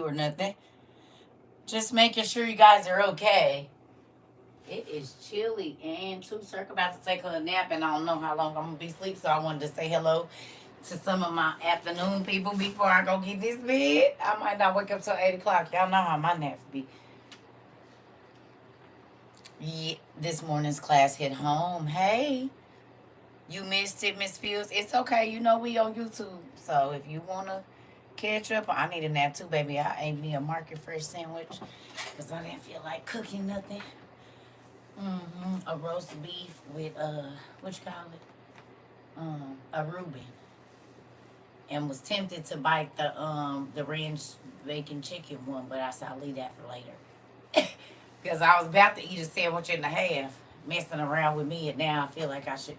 or nothing. Just making sure you guys are okay. It is chilly and too. Circa about to take her a nap, and I don't know how long I'm gonna be asleep. So I wanted to say hello to some of my afternoon people before I go get this bed. I might not wake up till 8 o'clock. Y'all know how my naps be. Yeah, this morning's class hit home. Hey, you missed it, Miss Fields. It's okay. You know we on YouTube. So if you wanna catch up, I need a nap too, baby. I ate me a market fresh sandwich because I didn't feel like cooking nothing. A roast beef with what you call it? A Reuben. And was tempted to bite the ranch bacon chicken one, but I said I'll leave that for later. Because I was about to eat a sandwich and a half, messing around with me, and now I feel like I should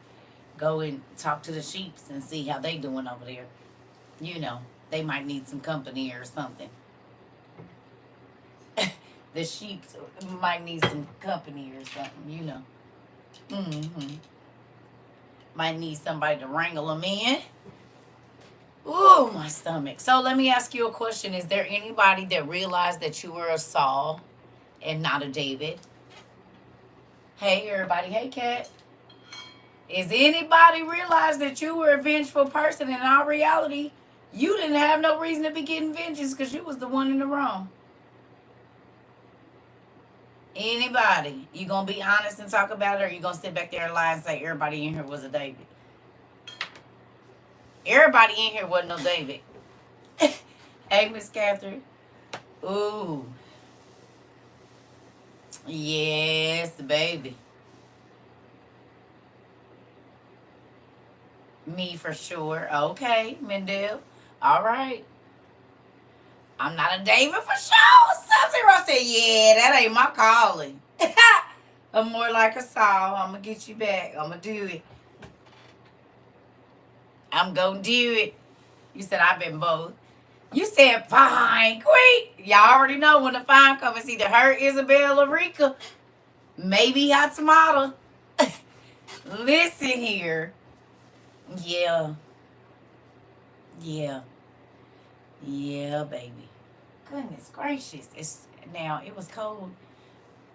go and talk to the sheeps and see how they doing over there. You know, they might need some company or something. The sheeps might need some company or something, you know. Might need somebody to wrangle them in. Ooh, my stomach. So let me ask you a question. Is there anybody that realized that you were a Saul and not a David? Hey, everybody. Hey, Kat. Is anybody realize that you were a vengeful person and in all reality, you didn't have no reason to be getting vengeance because you was the one in the wrong? Anybody? You gonna be honest and talk about it, or you gonna sit back there and lie and say everybody in here was a David? Everybody in here wasn't no David. Hey, Miss Catherine. Ooh. Yes, baby. Me for sure. Okay, Mendel. All right. I'm not a David for sure. Sub-Zero said, yeah, that ain't my calling. I'm more like a Saul. I'm going to get you back. I'm going to do it. I'm going to do it. You said I've been both. You said fine, quick. Y'all already know when the fine comes. It's either her, Isabel, or Rika. Maybe Hot Tomato. Listen here. Yeah. Yeah. Yeah, baby. Goodness gracious. It was cold.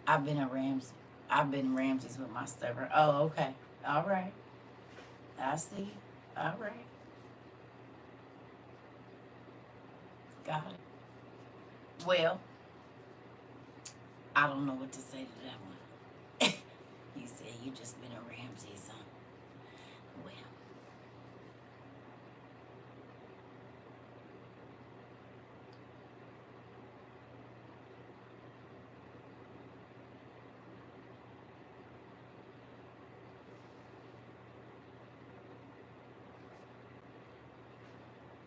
I've been Ramses with my stubborn. Oh, okay. All right. I see. All right. Got it. Well, I don't know what to say to that one. You said you just been a Ramses, huh? Well.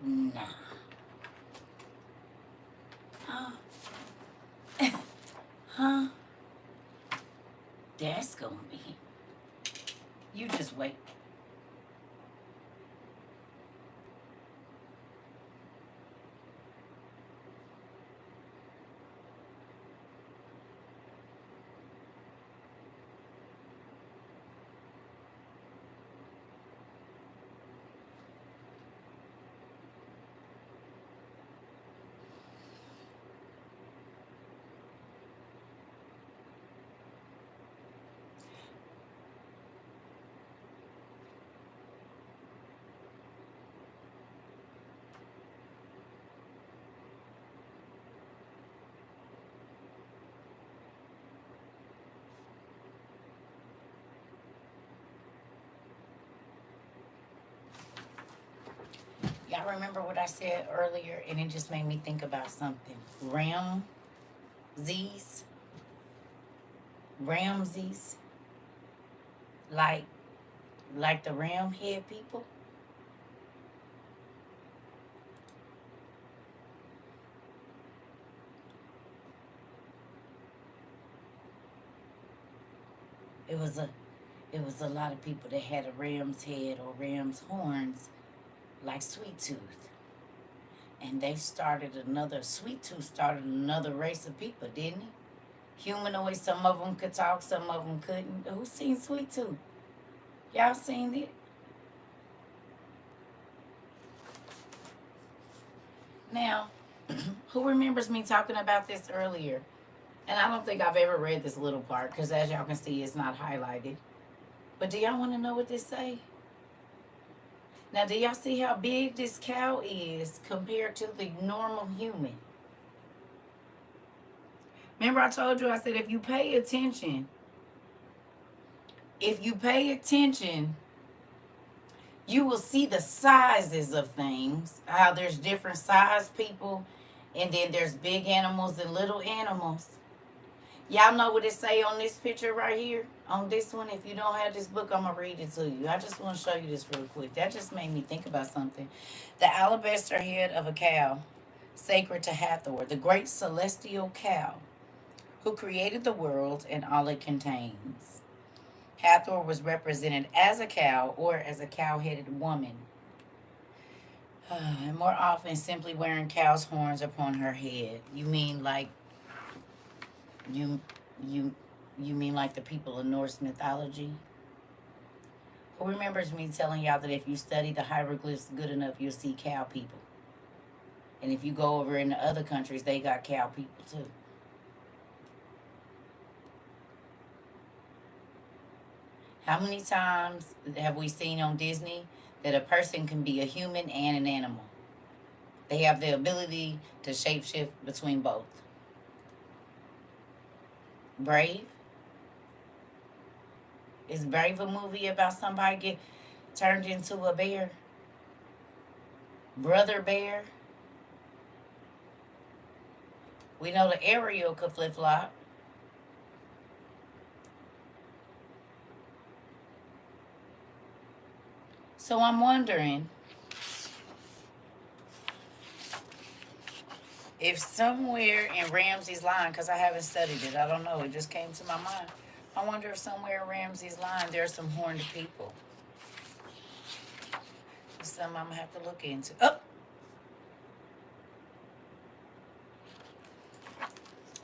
Nah. Huh? Huh? That's gonna be. You just wait. Y'all remember what I said earlier, and it just made me think about something. Ramses, Ramses, like the ram head people. It was a it was a lot of people that had a ram's head or ram's horns, like Sweet Tooth, and Sweet Tooth started another race of people, didn't he? Humanoid. Some of them could talk, some of them couldn't. Who seen Sweet Tooth? Y'all seen it? Now, Who remembers me talking about this earlier? And I don't think I've ever read this little part because, as y'all can see, it's not highlighted. But do y'all want to know what this say? Now, do y'all see how big this cow is compared to the normal human? Remember I told you, I said if you pay attention, you will see the sizes of things, how there's different size people, and then there's big animals and little animals. Y'all know what it say on this picture right here? On this one, if you don't have this book, I'm going to read it to you. I just want to show you this real quick. That just made me think about something. The alabaster head of a cow, sacred to Hathor, the great celestial cow, who created the world and all it contains. Hathor was represented as a cow or as a cow-headed woman, and more often simply wearing cow's horns upon her head. You mean like you you you mean like the people of Norse mythology? Who remembers me telling y'all that if you study the hieroglyphs good enough, you'll see cow people? And if you go over into other countries, they got cow people too. How many times have we seen on Disney that a person can be a human and an animal? They have the ability to shapeshift between both. Brave? Is Brave a movie about somebody get turned into a bear? Brother Bear? We know the Ariel could flip flop. So I'm wondering if somewhere in Ramsey's line, because I haven't studied it, I don't know, it just came to my mind. I wonder if somewhere in Ramsey's line there's some horned people. It's something I'm going to have to look into. Oh!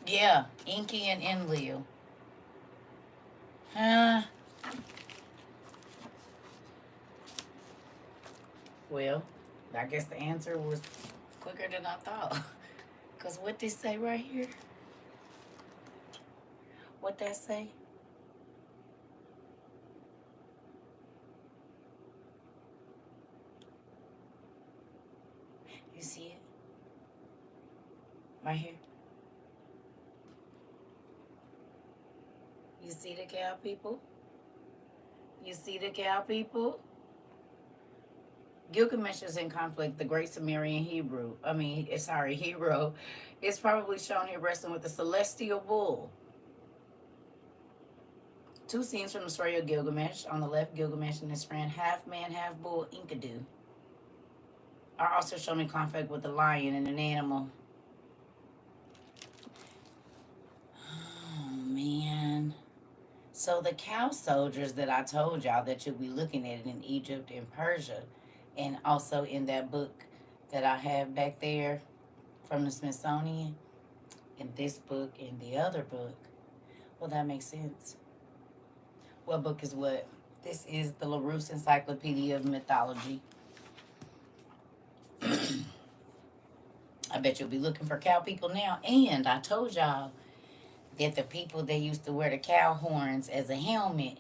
Yeah, Inky and Enlil. Huh? Well, I guess the answer was quicker than I thought. Because what this say right here? What that say? You see it? Right here. You see the cow people? You see the cow people? Gilgamesh is in conflict. The great Sumerian hero is probably shown here wrestling with the celestial bull. Two scenes from the story of Gilgamesh. On the left, Gilgamesh and his friend, half man, half bull, Enkidu, are also shown in conflict with the lion and an animal. Oh, man. So the cow soldiers that I told y'all that you'll be looking at in Egypt and Persia, and also in that book that I have back there from the Smithsonian, in this book, and the other book, well, that makes sense. What book is what? This is the LaRousse Encyclopedia of Mythology. I bet you'll be looking for cow people now. And I told y'all that the people that used to wear the cow horns as a helmet,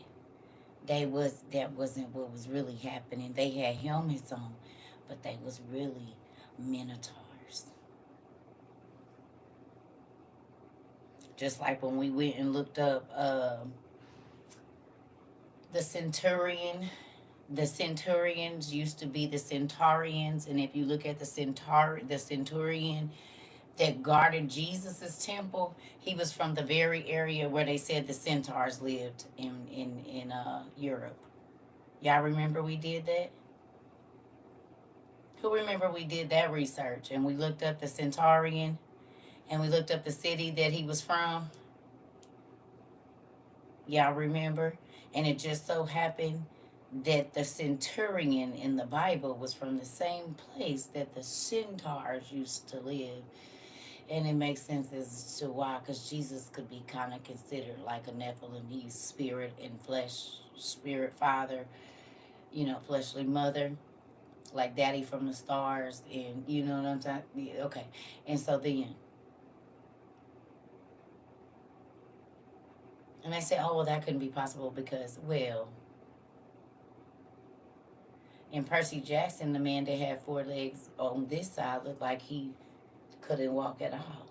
that wasn't what was really happening. They had helmets on, but they was really minotaurs. Just like when we went and looked up the centurion. The centurions used to be the centaurians, and if you look at the centurion that guarded Jesus's temple, he was from the very area where they said the centaurs lived in Europe. Y'all remember we did that? Who remember we did that research and we looked up the centurion and we looked up the city that he was from? Y'all remember? And it just so happened that the centurion in the Bible was from the same place that the centaurs used to live. And it makes sense as to why, because Jesus could be kind of considered like a Nephilim. He's spirit and flesh, spirit father, fleshly mother. like Daddy from the Stars, and you know what I'm talking. Yeah, okay, and so then, and they say, oh well, that couldn't be possible because, well, in Percy Jackson, the man that had four legs on this side looked like he couldn't walk at all.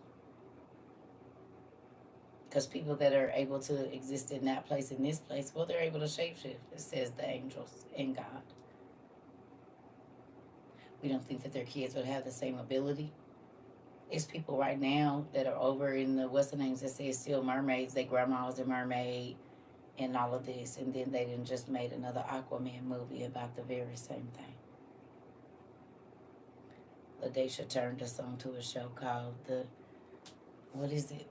Because people that are able to exist in that place, in this place, well, they're able to shapeshift. It says the angels and God. We don't think that their kids would have the same ability. It's people right now that are over in the what's the names that say it's still mermaids. Their grandma was a mermaid and all of this, and then they didn't just made another Aquaman movie about the very same thing. LaDaisha turned us on to a show called the what is it?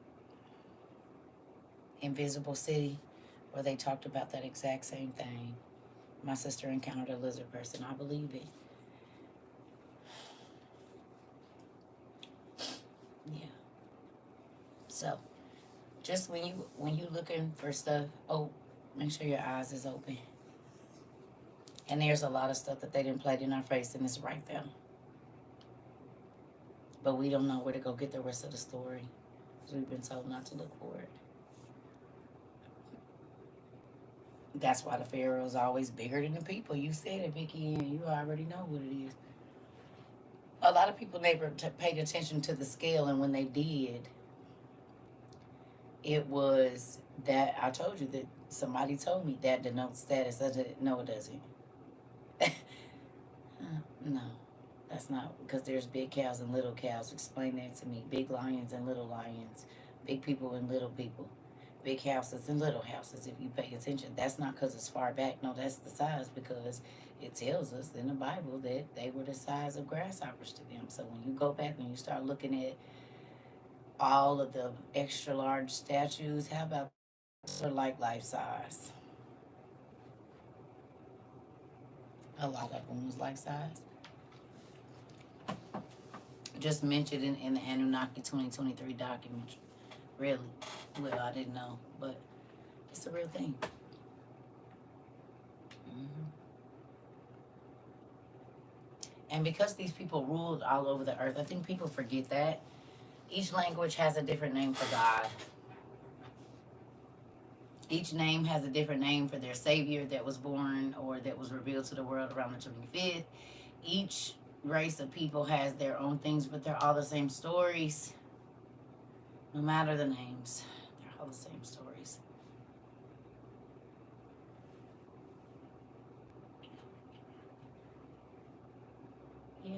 Invisible City, where they talked about that exact same thing. My sister encountered a lizard person. I believe it. Yeah. So just when you looking for stuff, oh, make sure your eyes is open. And there's a lot of stuff that they didn't play in our face, and it's right there. But we don't know where to go get the rest of the story, because we've been told not to look for it. That's why the Pharaoh is always bigger than the people. You said it, Vicky, and you already know what it is. A lot of people never paid attention to the scale, and when they did, it was that I told you that somebody told me that denotes status. I said, no, it doesn't. No, that's not because there's big cows and little cows. Explain that to me. Big lions and little lions, big people and little people, big houses and little houses. If you pay attention, that's not because it's far back. No, that's the size because it tells us in the Bible that they were the size of grasshoppers to them. So when you go back and you start looking at all of the extra large statues, how about they're like life size? A lot of them was life size. Just mentioned in the Anunnaki 2023 documentary. Really? Well, I didn't know, but it's a real thing. Hmm. And because these people ruled all over the earth, I think people forget that. Each language has a different name for God. Each name has a different name for their savior that was born or that was revealed to the world around the 25th. Each race of people has their own things, but they're all the same stories. No matter the names, they're all the same stories. Yeah.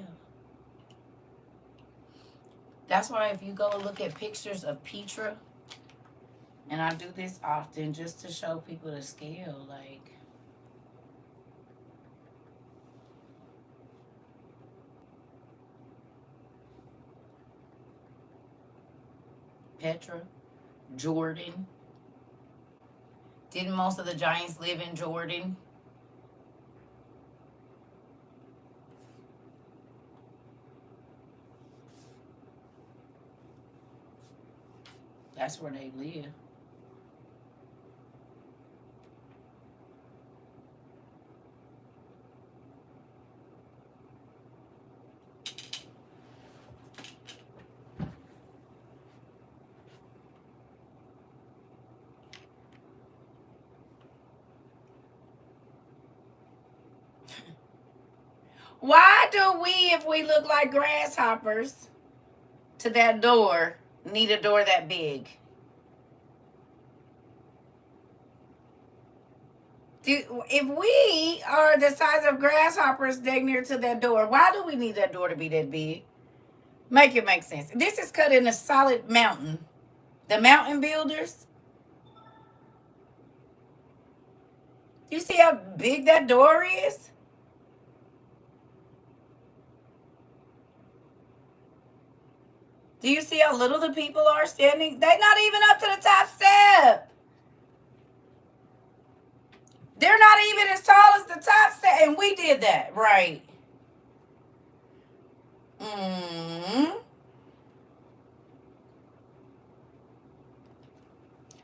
That's why if you go look at pictures of Petra, and I do this often just to show people the scale, like Petra, Jordan. Didn't most of the giants live in Jordan? That's where they live. Why do we, if we look like grasshoppers, to that door, need a door that big? If we are the size of grasshoppers dang near to that door, why do we need that door to be that big? Make it make sense. This is cut in a solid mountain. The mountain builders. You see how big that door is? Do you see how little the people are standing? They're not even up to the top step. They're not even as tall as the top step. And we did that, right? Mm-hmm.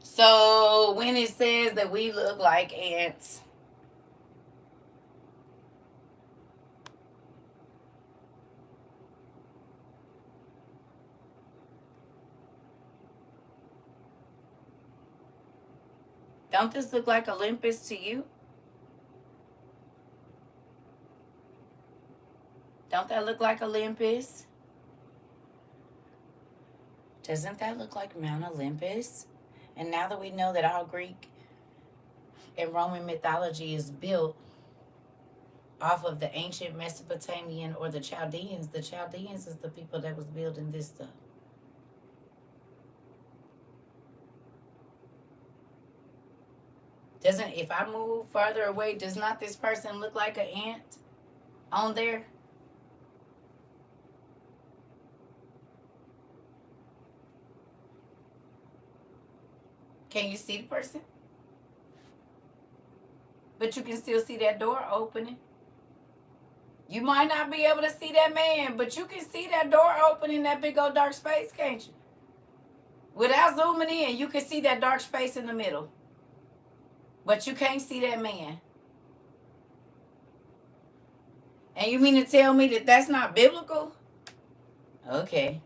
So when it says that we look like ants, Don't this look like Olympus to you? Don't that look like Olympus? Doesn't that look like Mount Olympus? And now that we know that all Greek and Roman mythology is built off of the ancient Mesopotamian or the Chaldeans is the people that was building this stuff. Doesn't, if I move further away, does not this person look like an ant on there? Can you see the person? But you can still see that door opening. You might not be able to see that man, but you can see that door opening, that big old dark space, can't you? Without zooming in, you can see that dark space in the middle. But you can't see that man. And you mean to tell me that that's not biblical? Okay.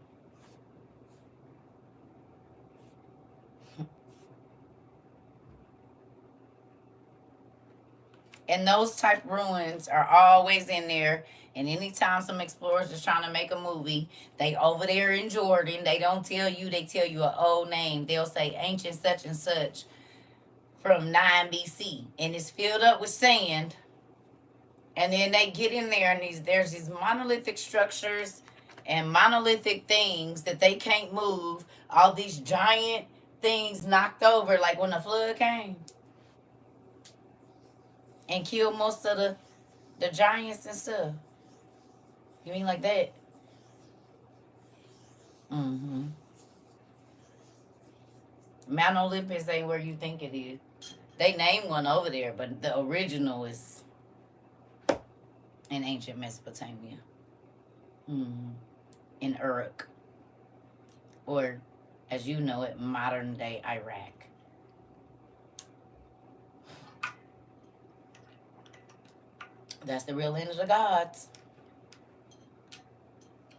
And those type ruins are always in there. And anytime some explorers is trying to make a movie, they over there in Jordan, they don't tell you, they tell you an old name. They'll say ancient such and such from 9 BC. And it's filled up with sand. And then they get in there and there's these monolithic structures and monolithic things that they can't move. All these giant things knocked over like when the flood came. And killed most of the giants and stuff. You mean like that? Mm-hmm. Mount Olympus ain't where you think it is. They named one over there, but the original is in ancient Mesopotamia. Mm-hmm. In Uruk. Or, as you know it, modern day Iraq. That's the real end of the gods.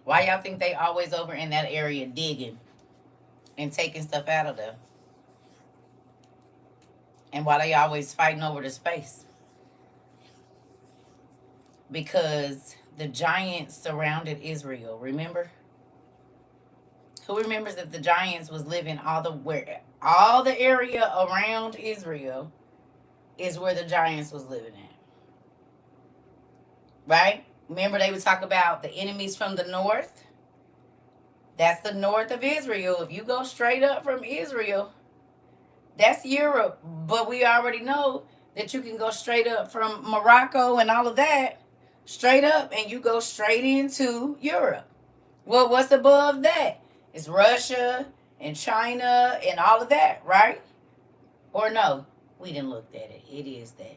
Why y'all think they always over in that area digging and taking stuff out of there? And why they always fighting over the space? Because the giants surrounded Israel, remember? Who remembers that the giants was living all the area around Israel is where the giants was living at. Right? Remember they would talk about the enemies from the north? That's the north of Israel. If you go straight up from Israel, that's Europe. But we already know that you can go straight up from Morocco and all of that, straight up, and you go straight into Europe. Well, what's above that? It's Russia and China and all of that, right? Or no? We didn't look at it. It is that.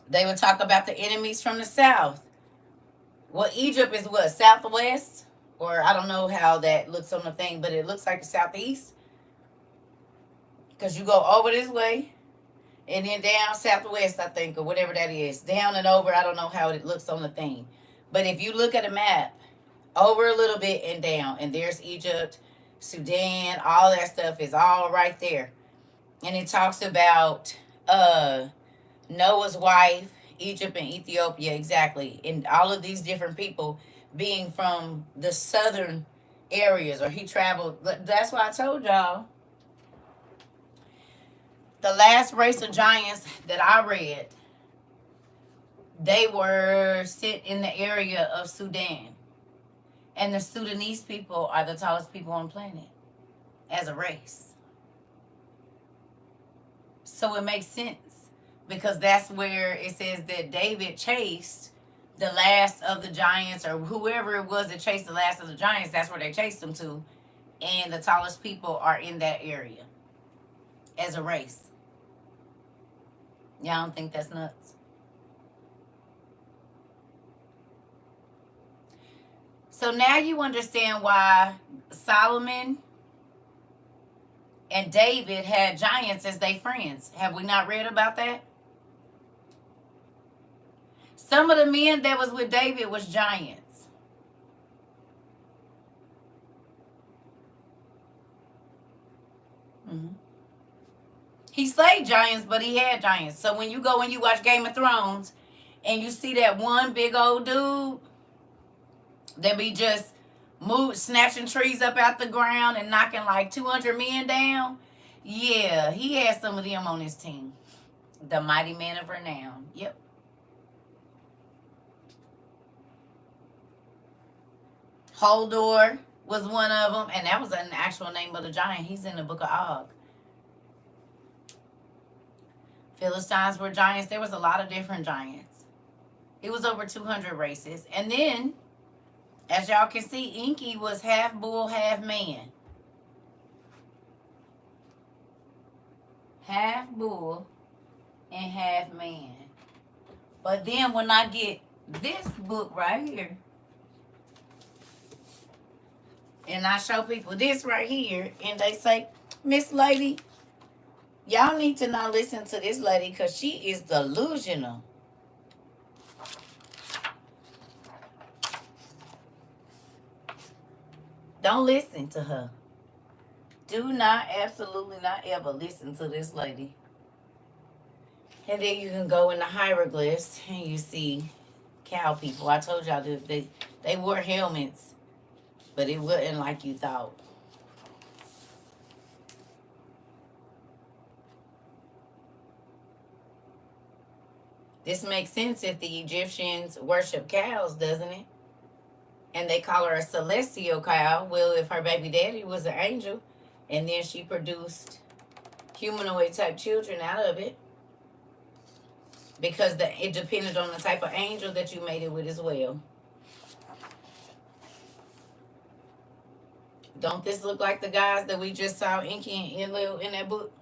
They would talk about the enemies from the south. Well, Egypt is what? Southwest? Or I don't know how that looks on the thing, but it looks like the southeast. Because you go over this way and then down southwest, I think, or whatever that is. Down and over, I don't know how it looks on the thing. But if you look at a map, over a little bit and down, and there's Egypt, Sudan, all that stuff is all right there. And it talks about Noah's wife, Egypt and Ethiopia, exactly. And all of these different people being from the southern areas, or he traveled. That's why I told y'all. The last race of giants that I read, they were sit in the area of Sudan. And the Sudanese people are the tallest people on the planet as a race. So it makes sense. Because that's where it says that David chased the last of the giants, or whoever it was that chased the last of the giants, that's where they chased them to. And the tallest people are in that area as a race. Y'all don't think that's nuts? So now you understand why Solomon and David had giants as their friends. Have we not read about that? Some of the men that was with David was giants. Mm-hmm. He slayed giants, but he had giants. So when you go and you watch Game of Thrones and you see that one big old dude that be just snatching trees up out the ground and knocking like 200 men down, yeah, he had some of them on his team. The mighty man of renown. Yep. Holdor was one of them, and that was an actual name of the giant. He's in the book of Og. Philistines were giants. There was a lot of different giants. It was over 200 races. And then, as y'all can see, Inky was half bull, half man. Half bull and half man. But then when I get this book right here, and I show people this right here, and they say, Miss Lady, y'all need to not listen to this lady because she is delusional. Don't listen to her. Do not, absolutely not ever listen to this lady. And then you can go in the hieroglyphs and you see cow people. I told y'all that they wore helmets, but it wasn't like you thought. This makes sense if the Egyptians worship cows, doesn't it? And they call her a celestial cow. Well, if her baby daddy was an angel, and then she produced humanoid type children out of it, because it depended on the type of angel that you made it with as well. Don't this look like the guys that we just saw Inky and Enlil in that book?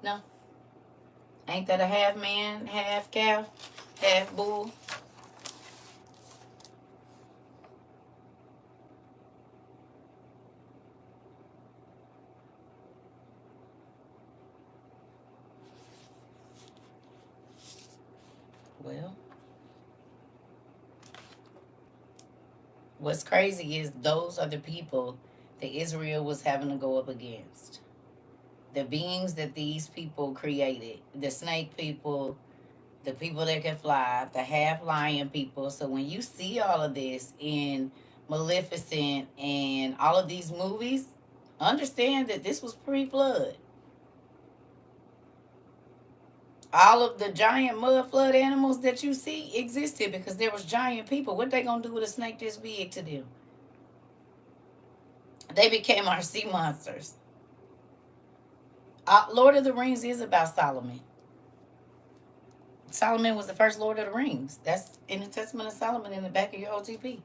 No. Ain't that a half man, half cow, half bull? Well, what's crazy is those are the people that Israel was having to go up against. The beings that these people created, the snake people, the people that can fly, the half lion people. So when you see all of this in Maleficent and all of these movies, understand that this was pre-flood. All of the giant mud flood animals that you see existed because there was giant people. What they gonna do with a snake this big to them? They became our sea monsters. Lord of the Rings is about Solomon. Solomon was the first Lord of the Rings. That's in the Testament of Solomon in the back of your OTP.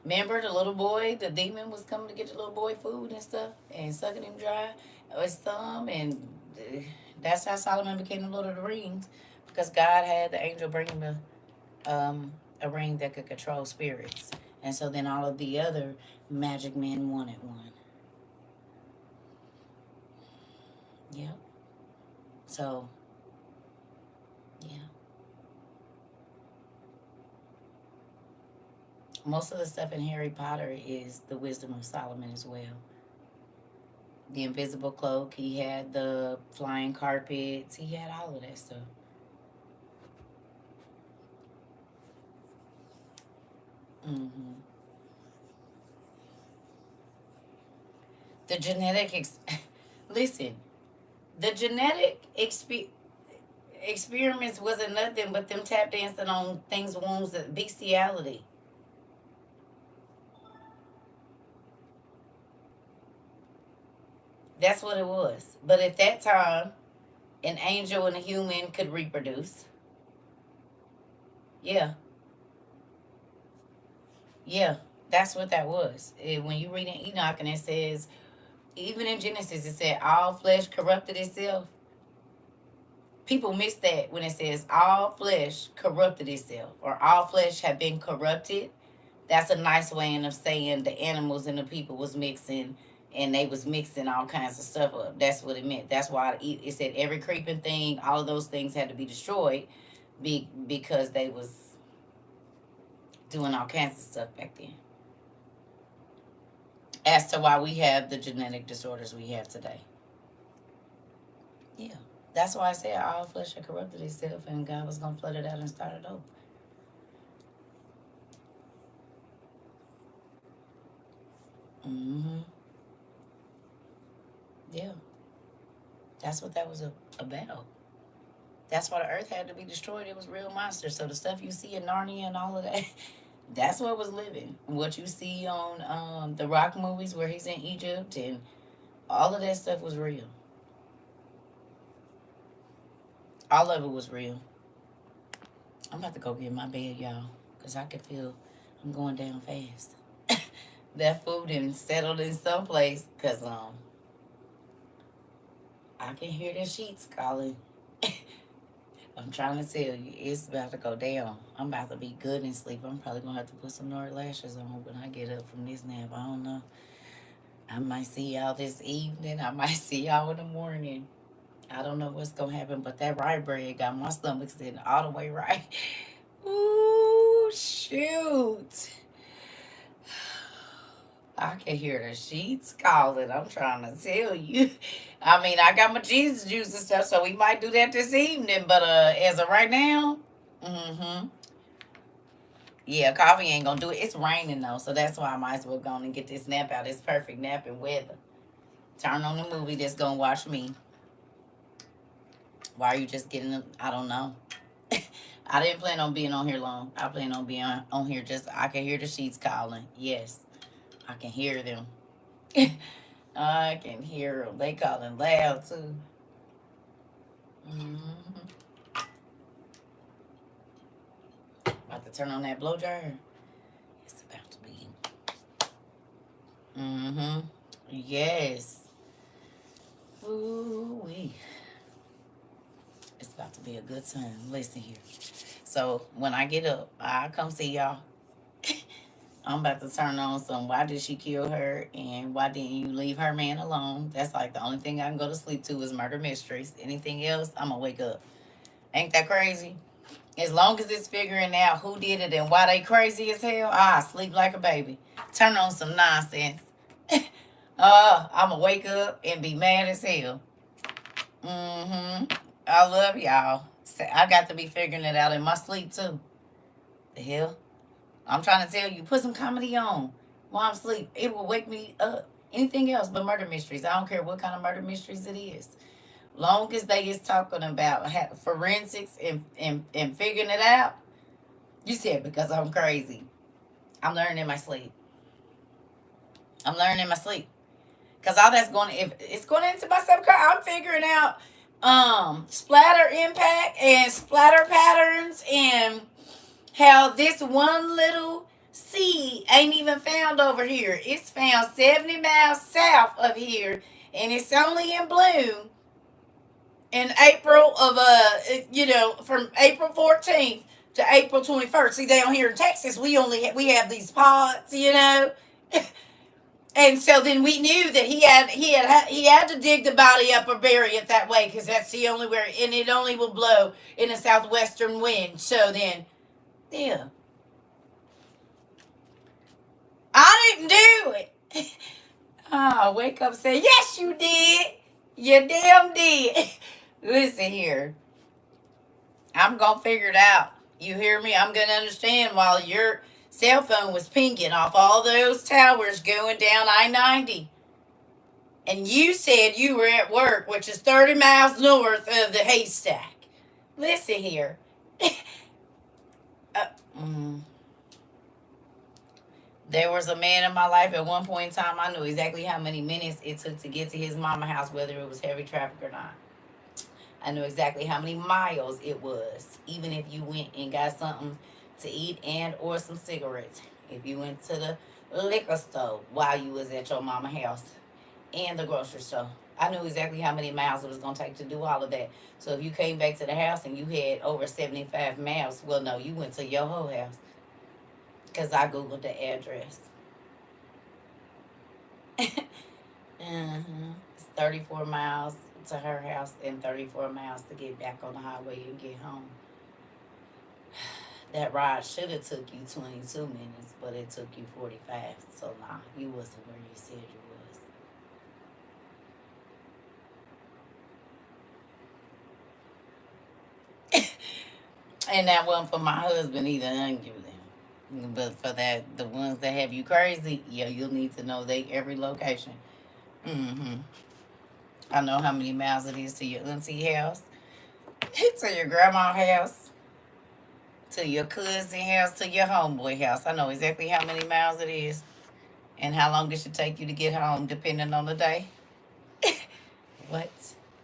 Remember the little boy, the demon was coming to get the little boy food and stuff and sucking him dry of his thumb. And that's how Solomon became the Lord of the Rings, because God had the angel bring him a ring that could control spirits. And so then all of the other magic men wanted one. Yep. So, yeah. Most of the stuff in Harry Potter is the wisdom of Solomon as well. The invisible cloak, he had the flying carpets, he had all of that stuff. Mm-hmm. The listen, the genetic experiments wasn't nothing but them tap dancing on things, wounds, bestiality. That's what it was. But at that time, an angel and a human could reproduce. Yeah. Yeah. That's what that was. When you read in Enoch and it says, even in Genesis, it said all flesh corrupted itself. People miss that when it says all flesh corrupted itself, or all flesh had been corrupted. That's a nice way of saying the animals and the people was mixing, and they was mixing all kinds of stuff up. That's what it meant. That's why it said every creeping thing, all of those things had to be destroyed, because they was doing all kinds of stuff back then. as to why we have the genetic disorders we have today. Yeah. That's why I said all flesh had corrupted itself and God was going to flood it out and start it over. Mm-hmm. Yeah. That's what that was about. That's why the earth had to be destroyed. It was real monsters. So the stuff you see in Narnia and all of that, that's what was living. What you see on the Rock movies where he's in Egypt and all of that stuff was real. All of it was real. I'm about to go get in my bed, y'all, because I can feel I'm going down fast. That food and settled in some place because I can hear the sheets calling. I'm trying to tell you, it's about to go down. I'm about to be good and sleep. I'm probably going to have to put some more lashes on when I get up from this nap. I don't know. I might see y'all this evening. I might see y'all in the morning. I don't know what's going to happen, but that rye bread got my stomach sitting all the way right. Ooh, shoot. I can hear the sheets calling. I'm trying to tell you. I mean, I got my Jesus juice and stuff, so we might do that this evening. But as of right now, mm-hmm. Yeah, coffee ain't gonna do it. It's raining though, so that's why I might as well go on and get this nap out. It's perfect napping weather. Turn on the movie that's gonna watch me. Why are you just getting? I don't know. I didn't plan on being on here long. I plan on being on here just. I can hear the sheets calling. Yes, I can hear them. I can hear them. They calling loud too. Mm-hmm. About to turn on that blow dryer. It's about to be. Mm-hmm. Yes. Ooh wee. It's about to be a good time. Listen here. So when I get up, I come see y'all. I'm about to turn on some why did she kill her and why didn't you leave her man alone? That's like the only thing I can go to sleep to is murder mysteries. Anything else, I'm gonna wake up. Ain't that crazy? As long as it's figuring out who did it and why they crazy as hell, I sleep like a baby. Turn on some nonsense. I'ma wake up and be mad as hell. Mm-hmm. I love y'all. I got to be figuring it out in my sleep too. The hell? I'm trying to tell you, put some comedy on while I'm asleep. It will wake me up. Anything else but murder mysteries. I don't care what kind of murder mysteries it is. Long as they is talking about forensics and figuring it out. You said because I'm crazy. I'm learning in my sleep. I'm learning in my sleep. Cause all that's going, if it's going into my subconscious, I'm figuring out splatter impact and splatter patterns and how this one little seed ain't even found over here. It's found 70 miles south of here, and it's only in bloom in April of from April 14th to April 21st. See, down here in Texas, we have these pods. And so then we knew that he had to dig the body up or bury it that way because that's the only way, and it only will blow in a southwestern wind. So then, yeah, I didn't do it. Oh, wake up, say yes, you did. You damn did. Listen here, I'm gonna figure it out. You hear me? I'm gonna understand while your cell phone was pinging off all those towers going down I-90. And you said you were at work, which is 30 miles north of the haystack. Listen here. uh, mm, there was a man in my life at one point in time. I knew exactly how many minutes it took to get to his mama house, whether it was heavy traffic or not. I knew exactly how many miles it was, even if you went and got something to eat and or some cigarettes. If you went to the liquor store while you was at your mama house and the grocery store. I knew exactly how many miles it was going to take to do all of that. So if you came back to the house and you had over 75 miles, well, no, you went to your whole house because I Googled the address. It's 34 miles to her house and 34 miles to get back on the highway and get home. That ride should have took you 22 minutes, but it took you 45. So nah, you wasn't where you said you was. And that wasn't for my husband either. I didn't give a damn. But for that, the ones that have you crazy, yeah, you'll need to know they every location. Mm-hmm. I know how many miles it is to your auntie house, to your grandma house, to your cousin house, to your homeboy house. I know exactly how many miles it is and how long it should take you to get home, depending on the day. What?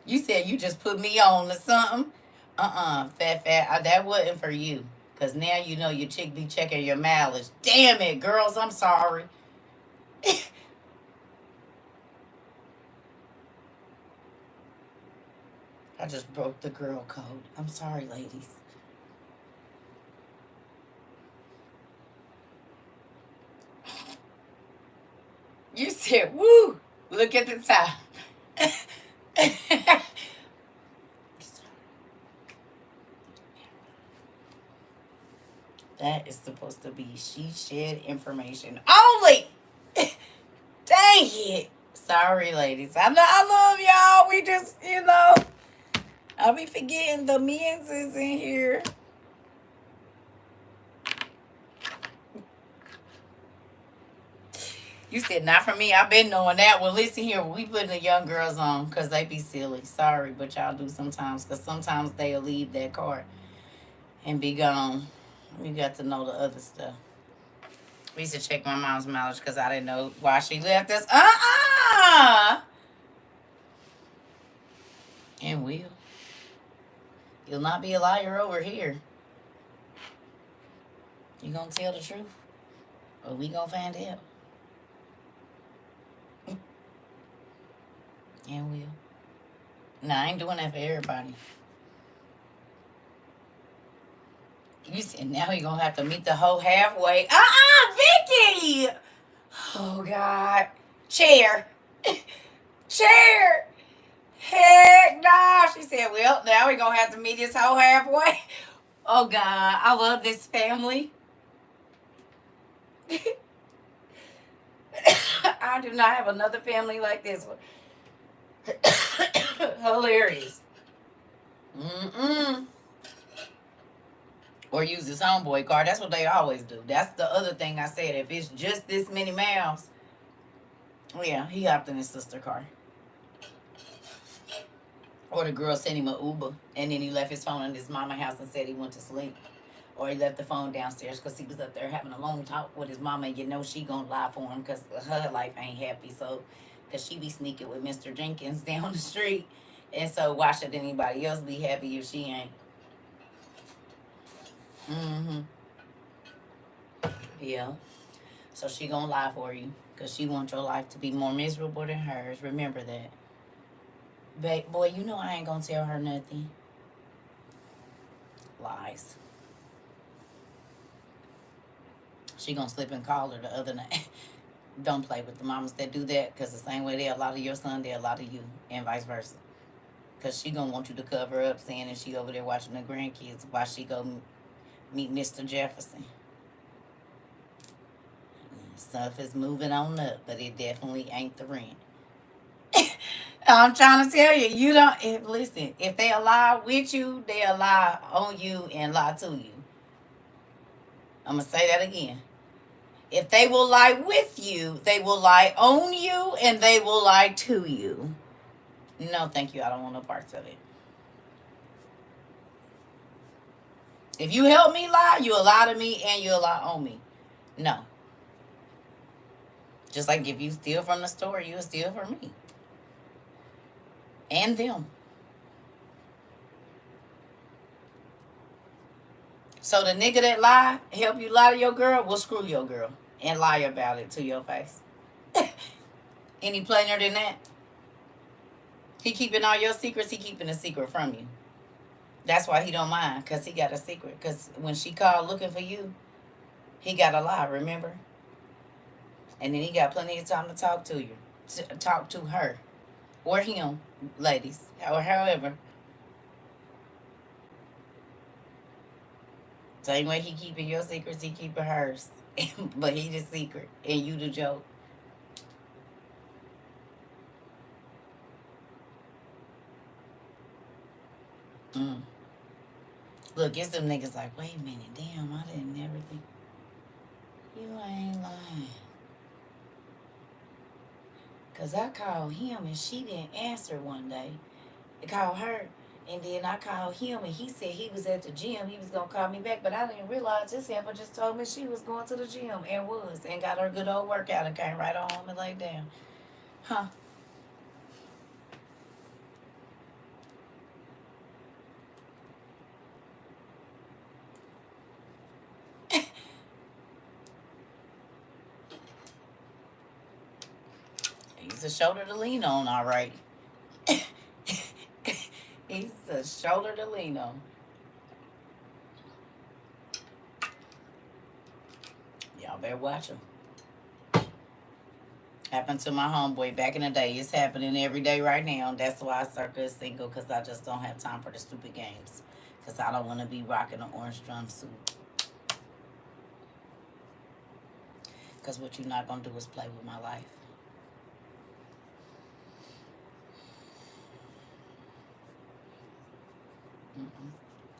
You said you just put me on to something? Fat. That wasn't for you. Because now you know your chick be checking your mileage. Damn it, girls, I'm sorry. I just broke the girl code. I'm sorry, ladies. You said, woo, look at the time. That is supposed to be she shared information only. Dang it. Sorry, ladies. I love y'all. We just, I'll be forgetting the men's is in here. You said not for me. I've been knowing that. Well, listen here. We putting the young girls on because they be silly. Sorry, but y'all do sometimes because sometimes they'll leave that card and be gone. You got to know the other stuff. We used to check my mom's mileage because I didn't know why she left us. And will. You'll not be a liar over here. You gonna tell the truth? Or we gonna find out? And will. Nah, I ain't doing that for everybody. You said now you gonna have to meet the whole halfway. Vicky! Oh, God. Chair. Chair. Heck nah. She said, well, now we gonna have to meet this whole halfway. Oh, God. I love this family. I do not have another family like this one. Hilarious. Mm-mm. Or use his homeboy car. That's what they always do. That's the other thing I said. If it's just this many miles, yeah, he hopped in his sister's car. Or the girl sent him an Uber, and then he left his phone in his mama's house and said he went to sleep. Or he left the phone downstairs because he was up there having a long talk with his mama. And you know she gonna lie for him because her life ain't happy. So, because she be sneaking with Mr. Jenkins down the street. And so why should anybody else be happy if she ain't? Mm-hmm. Yeah. So she gonna lie for you because she wants your life to be more miserable than hers. Remember that. Boy, you know I ain't gonna tell her nothing. Lies. She gonna slip and call her the other night. Don't play with the mamas that do that because the same way they a lot of your son, they a lot of you, and vice versa. Because she gonna want you to cover up saying that she over there watching the grandkids while she go meet Mr. Jefferson. Stuff is moving on up, but it definitely ain't the rent. I'm trying to tell you, you don't. Listen, if they lie with you, they lie on you and lie to you. I'm gonna say that again. If they will lie with you, they will lie on you and they will lie to you. No, thank you. I don't want no parts of it. If you help me lie, you lie to me and you lie on me. No. Just like if you steal from the store, you'll steal from me. And them. So the nigga that lie, help you lie to your girl, will screw your girl and lie about it to your face. Any plainer than that? He keeping all your secrets, he keeping a secret from you. That's why he don't mind, because he got a secret. Because when she called looking for you, he got a lie, remember? And then he got plenty of time to talk to you. To talk to her. Or him, ladies. Or however. Same way he keeping your secrets, he keeping hers. But he the secret and you the joke. Mm. Look, it's them niggas like, wait a minute, damn, I didn't never think. You ain't lying. Cause I called him and she didn't answer one day. I called her and then I called him and he said he was at the gym. He was gonna call me back, but I didn't realize this heifer just told me she was going to the gym and was and got her good old workout and came right on home and laid down. Huh? He's a shoulder to lean on, all right. He's a shoulder to lean on. Y'all better watch him. Happened to my homeboy back in the day. It's happening every day right now. That's why CERCA is single, because I just don't have time for the stupid games. Because I don't want to be rocking an orange drum suit. Because what you're not going to do is play with my life.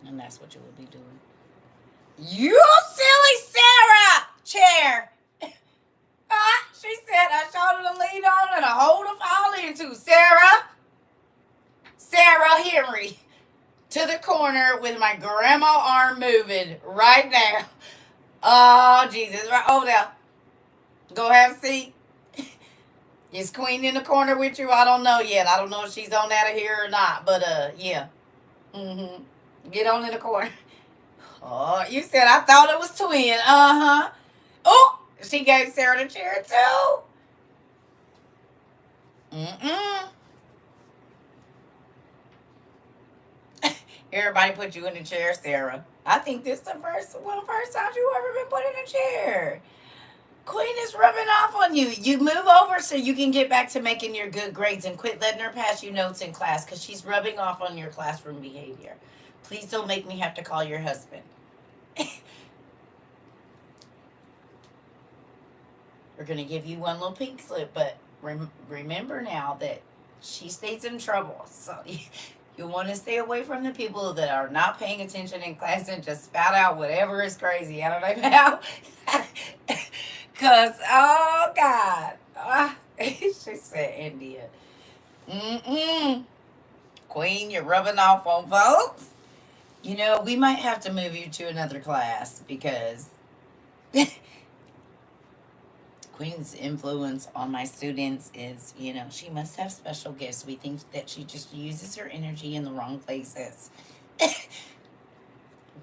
And that's what you would be doing. You silly Sarah! Chair! She said I showed her to lean on and a hole to fall into. Sarah! Sarah Henry. To the corner with my grandma arm moving right now. Oh, Jesus. Right over there. Go have a seat. Is Queen in the corner with you? I don't know yet. I don't know if she's on out of here or not. But, yeah. Mm-hmm. Get on in the corner. Oh, you said I thought it was twin. Uh-huh. Oh, she gave Sarah the chair, too. Mm-mm. Everybody put you in the chair, Sarah. I think this is the first time you ever been put in a chair. Queen is rubbing off on you. You move over so you can get back to making your good grades and quit letting her pass you notes in class because she's rubbing off on your classroom behavior. Please don't make me have to call your husband. We're going to give you one little pink slip, but remember now that she stays in trouble. So you want to stay away from the people that are not paying attention in class and just spout out whatever is crazy out of their mouth. Because, oh, God. She said India. Mm-mm. Queen, you're rubbing off on folks. You know, we might have to move you to another class because Queen's influence on my students is, you know, she must have special gifts. We think that she just uses her energy in the wrong places.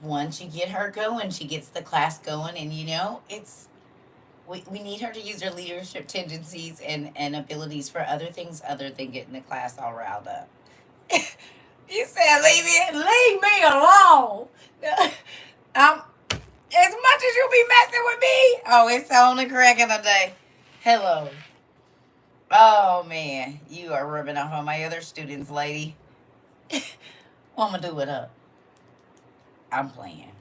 Once you get her going, she gets the class going, and, you know, we need her to use her leadership tendencies and abilities for other things other than getting the class all riled up. You said leave me alone. As much as you be messing with me. Oh, it's only crack in the day. Hello. Oh, man. You are rubbing off on my other students, lady. What I'm going to do with her? I'm playing.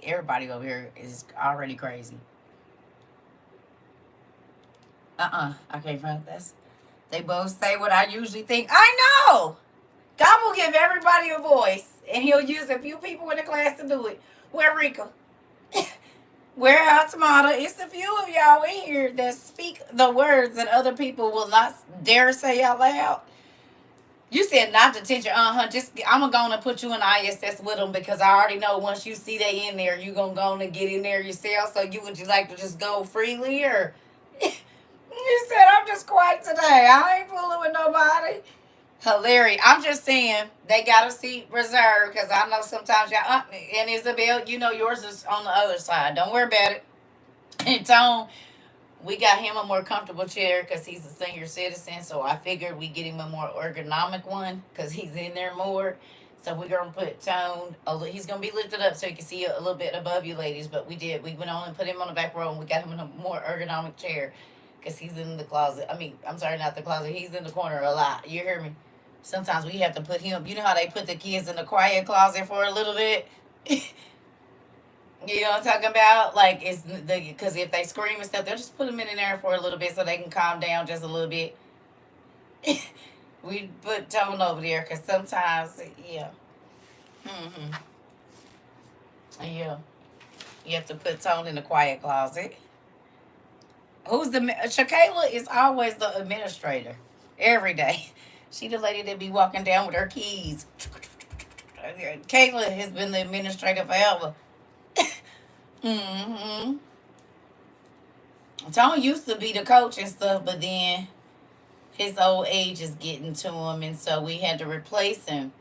Everybody over here is already crazy. I can't find this. They both say what I usually think. I know! God will give everybody a voice, and he'll use a few people in the class to do it. Where Rika? Where Hatamata? It's a few of y'all in here that speak the words that other people will not dare say out loud. You said not to teach her. Just I'm gonna put you in ISS with them because I already know once you see they in there, you gonna go and get in there yourself. So would you like to just go freely or? You said I'm just quiet today. I ain't fooling with nobody. Hilarious. I'm just saying they got a seat reserved because I know sometimes y'all and Isabel, you know yours is on the other side. Don't worry about it. And Tone, we got him a more comfortable chair because he's a senior citizen. So I figured we get him a more ergonomic one because he's in there more. So we're gonna put Tone. He's gonna be lifted up so you can see a little bit above you, ladies. But we went on and put him on the back row and we got him in a more ergonomic chair because he's in the closet. I'm sorry, not the closet. He's in the corner a lot. You hear me? Sometimes we have to put him. You know how they put the kids in the quiet closet for a little bit. You know what I'm talking about? Like, it's the because if they scream and stuff, they'll just put them in there for a little bit so they can calm down just a little bit. We put Tone over there because sometimes, yeah, hmm, yeah, you have to put Tone in the quiet closet. Who's the Shakayla is always the administrator every day. She the lady that be walking down with her keys. Kayla has been the administrator forever. Mm-hmm. Tone used to be the coach and stuff, but then his old age is getting to him, and so we had to replace him.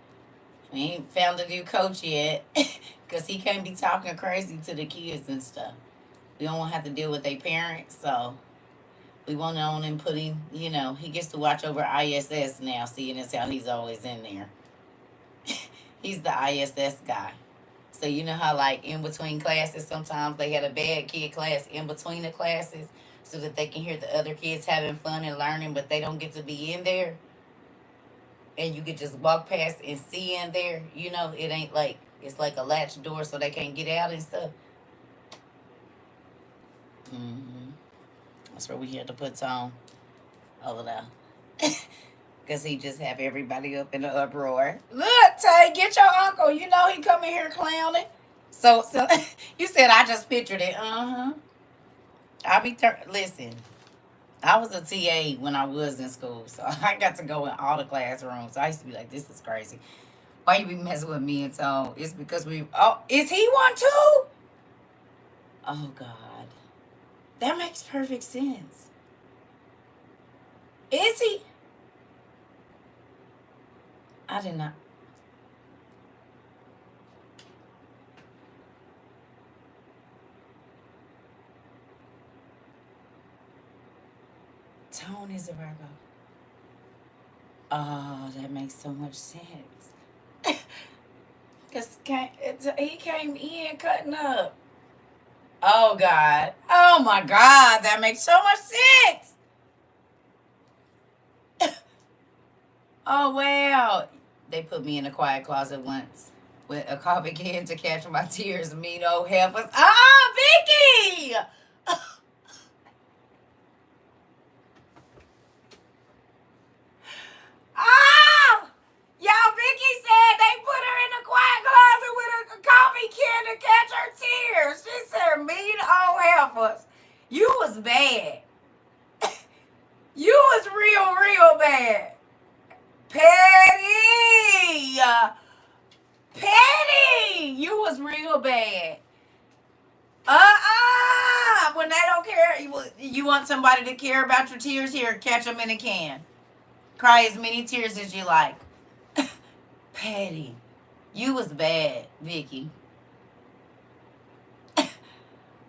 We ain't found a new coach yet, because he can't be talking crazy to the kids and stuff. We don't want to have to deal with their parents, so we want to own and put him, he gets to watch over ISS now, seeing as how he's always in there. He's the ISS guy. So you know how like in between classes sometimes they had a bad kid class in between the classes so that they can hear the other kids having fun and learning, but they don't get to be in there. And you could just walk past and see in there. It ain't like it's like a latch door so they can't get out and stuff. Hmm. That's where we had to put on over there. Because he just have everybody up in the uproar. Look, Tay, get your uncle. You know he come in here clowning. So you said I just pictured it. Uh-huh. Listen, I was a TA when I was in school, so I got to go in all the classrooms. I used to be like, this is crazy. Why you be messing with me and so it's because is he one too? Oh God. That makes perfect sense. Is he? I did not. Tone is a Virgo. Oh, that makes so much sense. Because he came in cutting up. Oh, God. Oh, my God. That makes so much sense. Oh, wow. They put me in a quiet closet once with a coffee can to catch my tears. Me no help us. Ah, Vicky! Ah! Y'all, Vicky said they put her in a quiet closet with a coffee can to catch her tears. She said, me no help us. You was bad. You was real, real bad. Petty! Petty! You was real bad. When they don't care, you want somebody to care about your tears? Here, catch them in a can. Cry as many tears as you like. Petty. You was bad, Vicky.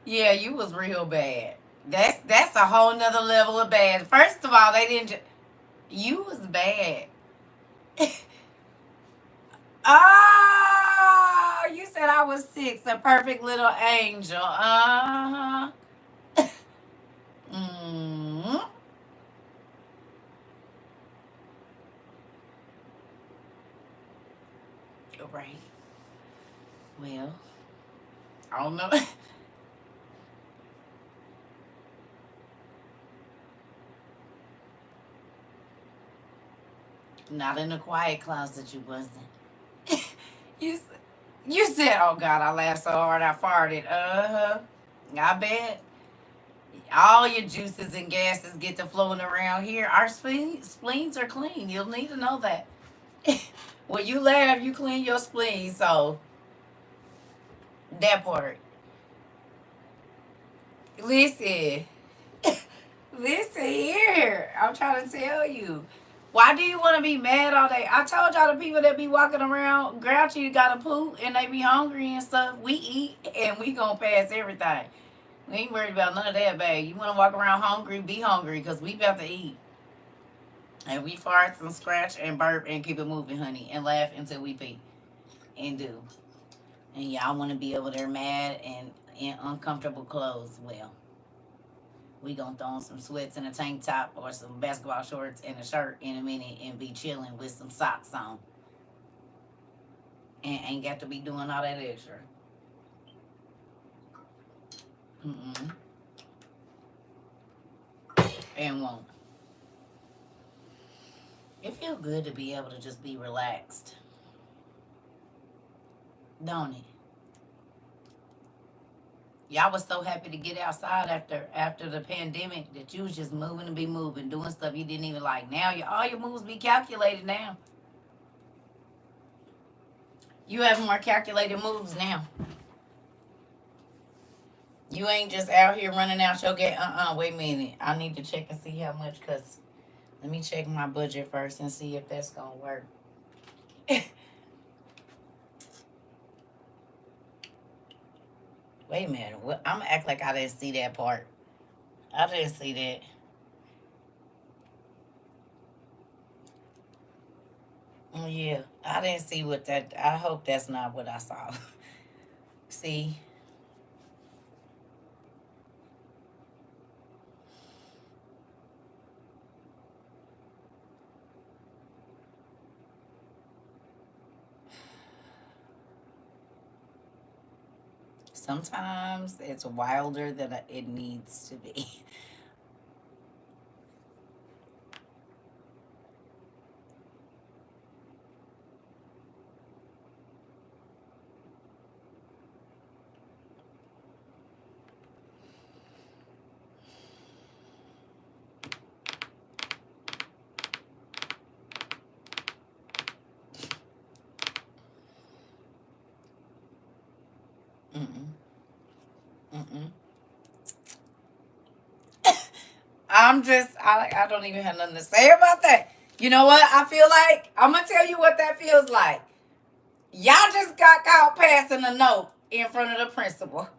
Yeah, you was real bad. That's a whole nother level of bad. First of all, they didn't. You was bad. Oh, you said I was six, a perfect little angel. Uh huh. Mm. Right. Well, I don't know. Not in a quiet closet, you wasn't. you you said, "Oh God, I laughed so hard I farted." Uh huh. I bet all your juices and gases get to flowing around here. Our spleens are clean. You'll need to know that. When you laugh, you clean your spleen. So that part. Listen, listen here. I'm trying to tell you. Why do you want to be mad all day? I told y'all the people that be walking around grouchy got a poop and they be hungry and stuff. We eat and we gonna pass everything. We ain't worried about none of that, babe. You want to walk around hungry, be hungry, because we about to eat. And we fart and scratch and burp and keep it moving, honey, and laugh until we pee and do. And y'all want to be over there mad and in uncomfortable clothes. Well, we gonna throw on some sweats and a tank top or some basketball shorts and a shirt in a minute and be chilling with some socks on. And ain't got to be doing all that extra. Mm-mm. And won't. It feels good to be able to just be relaxed, don't it? Y'all was so happy to get outside after the pandemic that you was just moving and be moving, doing stuff you didn't even like. Now all your moves be calculated now. You have more calculated moves now. You ain't just out here running out your gate. Wait a minute. I need to check and see how much, because let me check my budget first and see if that's going to work. Wait a minute. I'm going to act like I didn't see that part. I didn't see that. Yeah, I didn't see what that. I hope that's not what I saw. See? Sometimes it's wilder than it needs to be. Mm-mm. Mm-mm. I don't even have nothing to say about that. You know what? I feel like, I'm going to tell you what that feels like. Y'all just got caught passing a note in front of the principal.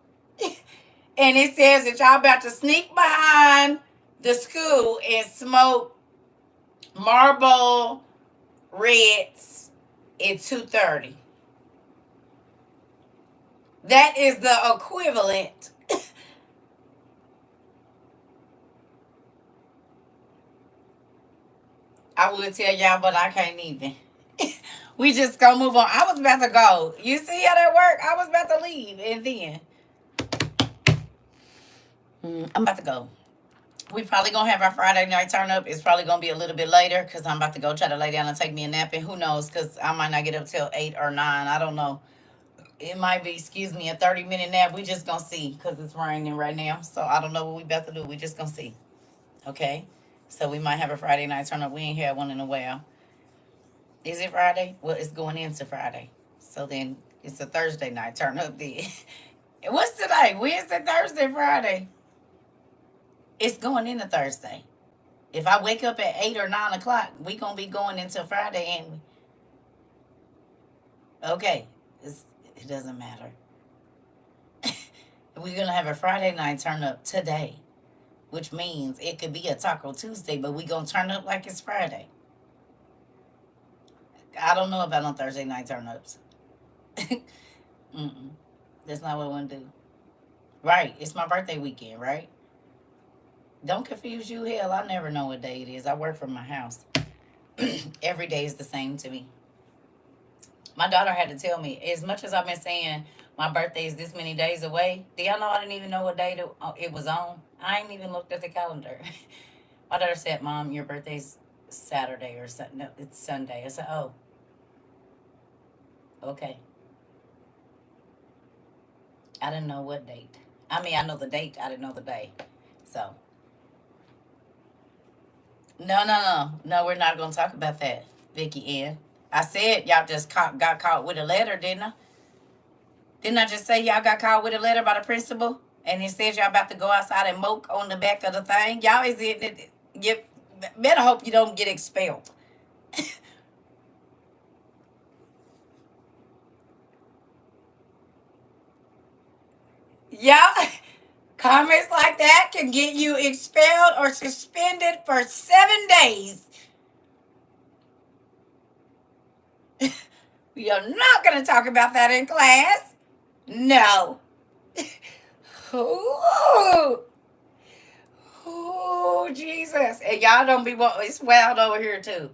And it says that y'all about to sneak behind the school and smoke Marlboro Reds at 2:30. That is the equivalent. I would tell y'all, but I can't even. We just gonna move on. I was about to go. You see how that work? I was about to leave, and then I'm about to go. We probably gonna have our Friday night turn up. It's probably gonna be a little bit later because I'm about to go try to lay down and take me a nap. And who knows? Because I might not get up till 8 or 9. I don't know. It might be, excuse me, a 30-minute nap. We just gonna see because it's raining right now. So I don't know what we about to do. We just gonna see. Okay. So we might have a Friday night turn up. We ain't had one in a while. Is it Friday? Well, it's going into Friday. So then it's a Thursday night turn up then. What's today? Wednesday, Thursday, Friday. It's going into Thursday. If I wake up at 8 or 9 o'clock, we gonna be going into Friday, ain't we? Okay. It doesn't matter. We're gonna have a Friday night turn up today, which means it could be a Taco Tuesday, but we gonna turn up like it's Friday. I don't know about on Thursday night turn ups. Mm-mm. That's not what I want to do. Right. It's my birthday weekend, right? Don't confuse you. Hell, I never know what day it is. I work from my house. Every day is the same to me. My daughter had to tell me, as much as I've been saying my birthday is this many days away, do y'all know I didn't even know what day it was on? I ain't even looked at the calendar. My daughter said, Mom, your birthday's Saturday or something. No, it's Sunday. I said, oh, okay. I didn't know what date. I mean, I know the date. I didn't know the day. So, no, no, no. No, we're not going to talk about that, Vicky Ann. I said y'all just got caught with a letter, didn't I? Didn't I just say y'all got caught with a letter by the principal? And it says y'all about to go outside and moke on the back of the thing? Y'all is it? You better hope you don't get expelled. Y'all, comments like that can get you expelled or suspended for 7 days. We are not going to talk about that in class. No. Ooh. Oh, Jesus. And y'all don't be, it's wild over here, too.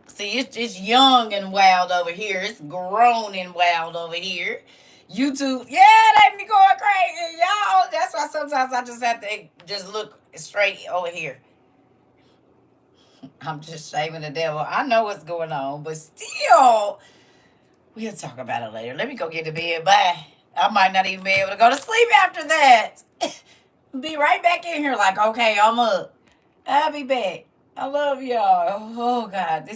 See, it's just young and wild over here. It's grown and wild over here. YouTube, yeah, they be going crazy, y'all. That's why sometimes I just have to just look straight over here. I'm just shaming the devil. I know what's going on, but still, we'll talk about it later. Let me go get to bed. Bye. I might not even be able to go to sleep after that. Be right back in here like, okay, I'm up. I'll be back. I love y'all. Oh, God. This